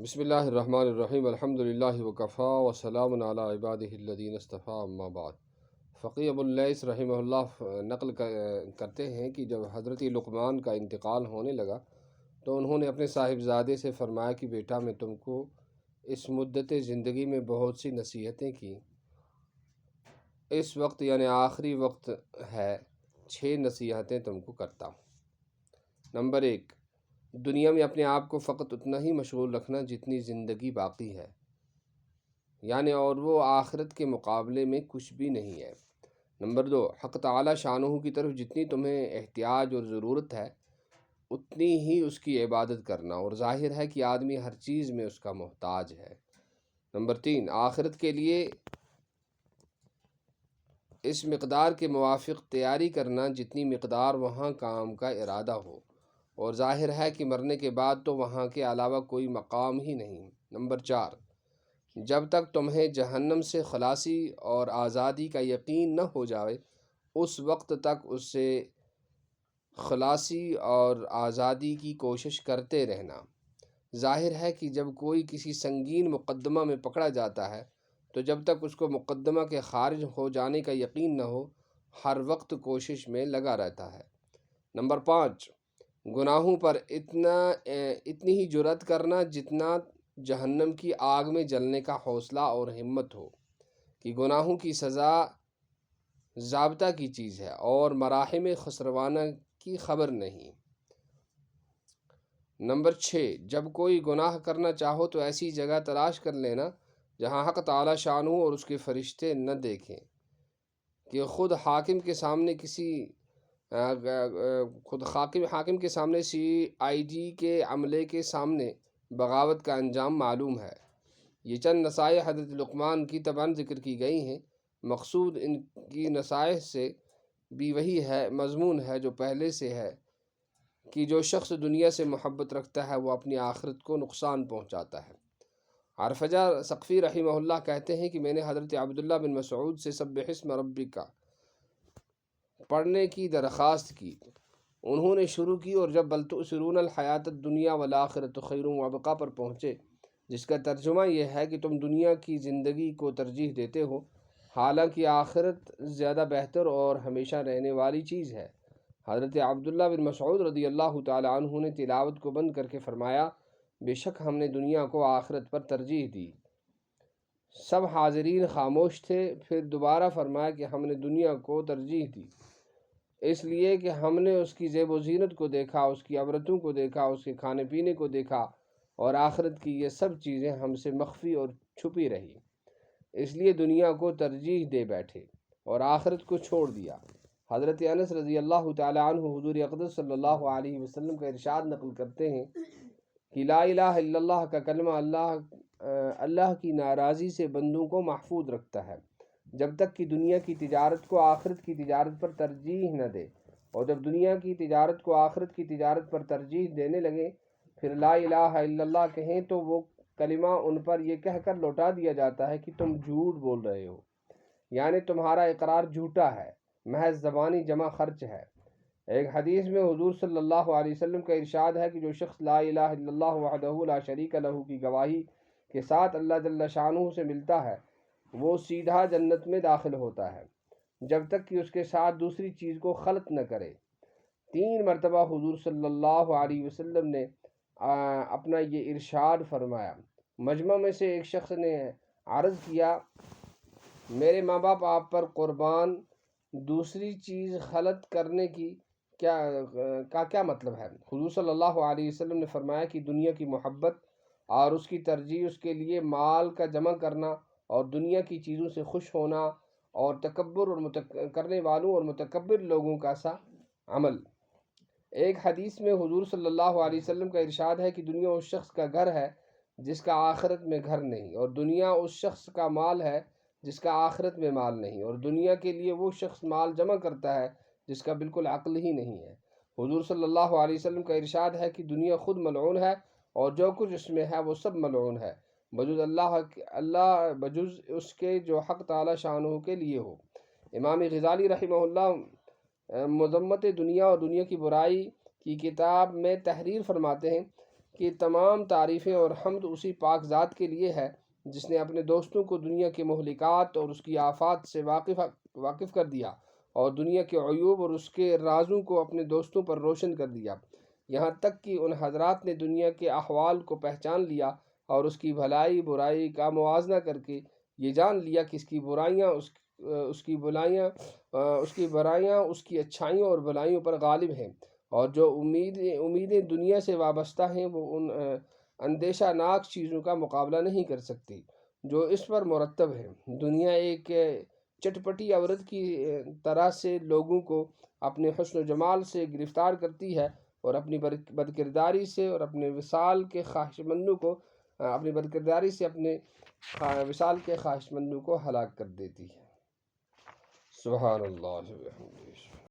بسم اللہ الرحمن الرحیم الحمدللہ وکفا وسلام علی عبادہ الذین اصطفیٰ اما بعد۔ فقی ابو اللیث رحمہ اللہ نقل کرتے ہیں کہ جب حضرت لقمان کا انتقال ہونے لگا تو انہوں نے اپنے صاحبزادے سے فرمایا کہ بیٹا، میں تم کو اس مدت زندگی میں بہت سی نصیحتیں کی، اس وقت یعنی آخری وقت ہے، 6 نصیحتیں تم کو کرتا ہوں۔ نمبر 1، دنیا میں اپنے آپ کو فقط اتنا ہی مشغول رکھنا جتنی زندگی باقی ہے، یعنی اور وہ آخرت کے مقابلے میں کچھ بھی نہیں ہے۔ نمبر 2، حق تعالی شانہ کی طرف جتنی تمہیں احتیاج اور ضرورت ہے اتنی ہی اس کی عبادت کرنا، اور ظاہر ہے کہ آدمی ہر چیز میں اس کا محتاج ہے۔ نمبر 3، آخرت کے لیے اس مقدار کے موافق تیاری کرنا جتنی مقدار وہاں کام کا ارادہ ہو، اور ظاہر ہے کہ مرنے کے بعد تو وہاں کے علاوہ کوئی مقام ہی نہیں۔ نمبر 4، جب تک تمہیں جہنم سے خلاصی اور آزادی کا یقین نہ ہو جائے اس وقت تک اس سے خلاصی اور آزادی کی کوشش کرتے رہنا۔ ظاہر ہے کہ جب کوئی کسی سنگین مقدمہ میں پکڑا جاتا ہے تو جب تک اس کو مقدمہ کے خارج ہو جانے کا یقین نہ ہو ہر وقت کوشش میں لگا رہتا ہے۔ نمبر 5، گناہوں پر اتنی ہی جرأت کرنا جتنا جہنم کی آگ میں جلنے کا حوصلہ اور ہمت ہو، کہ گناہوں کی سزا ضابطہ کی چیز ہے اور مراحم خسروانہ کی خبر نہیں۔ نمبر 6، جب کوئی گناہ کرنا چاہو تو ایسی جگہ تلاش کر لینا جہاں حق تعالی شانہ اور اس کے فرشتے نہ دیکھیں، کہ خود حاکم کے سامنے CID کے عملے کے سامنے بغاوت کا انجام معلوم ہے۔ یہ چند نصائح حضرت لقمان کی طبعاً ذکر کی گئی ہیں، مقصود ان کی نصائح سے بھی وہی ہے مضمون ہے جو پہلے سے ہے، کہ جو شخص دنیا سے محبت رکھتا ہے وہ اپنی آخرت کو نقصان پہنچاتا ہے۔ عرفجہ ثقفی رحمہ اللہ کہتے ہیں کہ میں نے حضرت عبداللہ بن مسعود سے سبح اسم ربک پڑھنے کی درخواست کی، انہوں نے شروع کی، اور جب بل تؤثرون الحیات الدنیا والآخرۃ خیر وابقیٰ پر پہنچے، جس کا ترجمہ یہ ہے کہ تم دنیا کی زندگی کو ترجیح دیتے ہو حالانکہ آخرت زیادہ بہتر اور ہمیشہ رہنے والی چیز ہے۔ حضرت عبداللہ بن مسعود رضی اللہ تعالی عنہ نے تلاوت کو بند کر کے فرمایا، بے شک ہم نے دنیا کو آخرت پر ترجیح دی۔ سب حاضرین خاموش تھے، پھر دوبارہ فرمایا کہ ہم نے دنیا کو ترجیح دی اس لیے کہ ہم نے اس کی زیب و زینت کو دیکھا، اس کی عبرتوں کو دیکھا، اس کے کھانے پینے کو دیکھا، اور آخرت کی یہ سب چیزیں ہم سے مخفی اور چھپی رہی، اس لیے دنیا کو ترجیح دے بیٹھے اور آخرت کو چھوڑ دیا۔ حضرت انس رضی اللہ تعالی عنہ حضور اقدس صلی اللہ علیہ وسلم کا ارشاد نقل کرتے ہیں کہ لا الہ الا اللہ کا کلمہ اللہ کی ناراضی سے بندوں کو محفوظ رکھتا ہے، جب تک کہ دنیا کی تجارت کو آخرت کی تجارت پر ترجیح نہ دے، اور جب دنیا کی تجارت کو آخرت کی تجارت پر ترجیح دینے لگے پھر لا الہ الا اللہ کہیں تو وہ کلمہ ان پر یہ کہہ کر لوٹا دیا جاتا ہے کہ تم جھوٹ بول رہے ہو، یعنی تمہارا اقرار جھوٹا ہے، محض زبانی جمع خرچ ہے۔ ایک حدیث میں حضور صلی اللہ علیہ وسلم کا ارشاد ہے کہ جو شخص لا الہ الا اللہ وحدہ لا شریک لہ کی گواہی کے ساتھ اللہ جل شانہ سے ملتا ہے وہ سیدھا جنت میں داخل ہوتا ہے، جب تک کہ اس کے ساتھ دوسری چیز کو خلط نہ کرے۔ 3 مرتبہ حضور صلی اللہ علیہ وسلم نے اپنا یہ ارشاد فرمایا۔ مجمع میں سے ایک شخص نے عرض کیا، میرے ماں باپ آپ پر قربان، دوسری چیز خلط کرنے کی کیا مطلب ہے؟ حضور صلی اللہ علیہ وسلم نے فرمایا کہ دنیا کی محبت اور اس کی ترجیح، اس کے لیے مال کا جمع کرنا اور دنیا کی چیزوں سے خوش ہونا، اور تکبر اور کرنے والوں اور متکبر لوگوں کا سا عمل۔ ایک حدیث میں حضور صلی اللہ علیہ وسلم کا ارشاد ہے کہ دنیا اس شخص کا گھر ہے جس کا آخرت میں گھر نہیں، اور دنیا اس شخص کا مال ہے جس کا آخرت میں مال نہیں، اور دنیا کے لیے وہ شخص مال جمع کرتا ہے جس کا بالکل عقل ہی نہیں ہے۔ حضور صلی اللہ علیہ وسلم کا ارشاد ہے کہ دنیا خود ملعون ہے اور جو کچھ اس میں ہے وہ سب ملعون ہے بجز اس کے جو حق تعالی شانہ کے لیے ہو۔ امام غزالی رحمہ اللہ مذمت دنیا اور دنیا کی برائی کی کتاب میں تحریر فرماتے ہیں کہ تمام تعریفیں اور حمد اسی پاک ذات کے لیے ہے جس نے اپنے دوستوں کو دنیا کے مہلکات اور اس کی آفات سے واقف کر دیا، اور دنیا کے عیوب اور اس کے رازوں کو اپنے دوستوں پر روشن کر دیا، یہاں تک کہ ان حضرات نے دنیا کے احوال کو پہچان لیا اور اس کی بھلائی برائی کا موازنہ کر کے یہ جان لیا کہ اس کی برائیاں اس کی اچھائیوں اور بھلائیوں پر غالب ہیں، اور جو امیدیں دنیا سے وابستہ ہیں وہ ان اندیشہ ناک چیزوں کا مقابلہ نہیں کر سکتی جو اس پر مرتب ہے۔ دنیا ایک چٹپٹی عورت کی طرح سے لوگوں کو اپنے حسن و جمال سے گرفتار کرتی ہے، اور اپنی بدکرداری سے اور اپنے وصال کے خواہش مندوں کو ہلاک کر دیتی ہے۔ سبحان اللہ و بحمدہ۔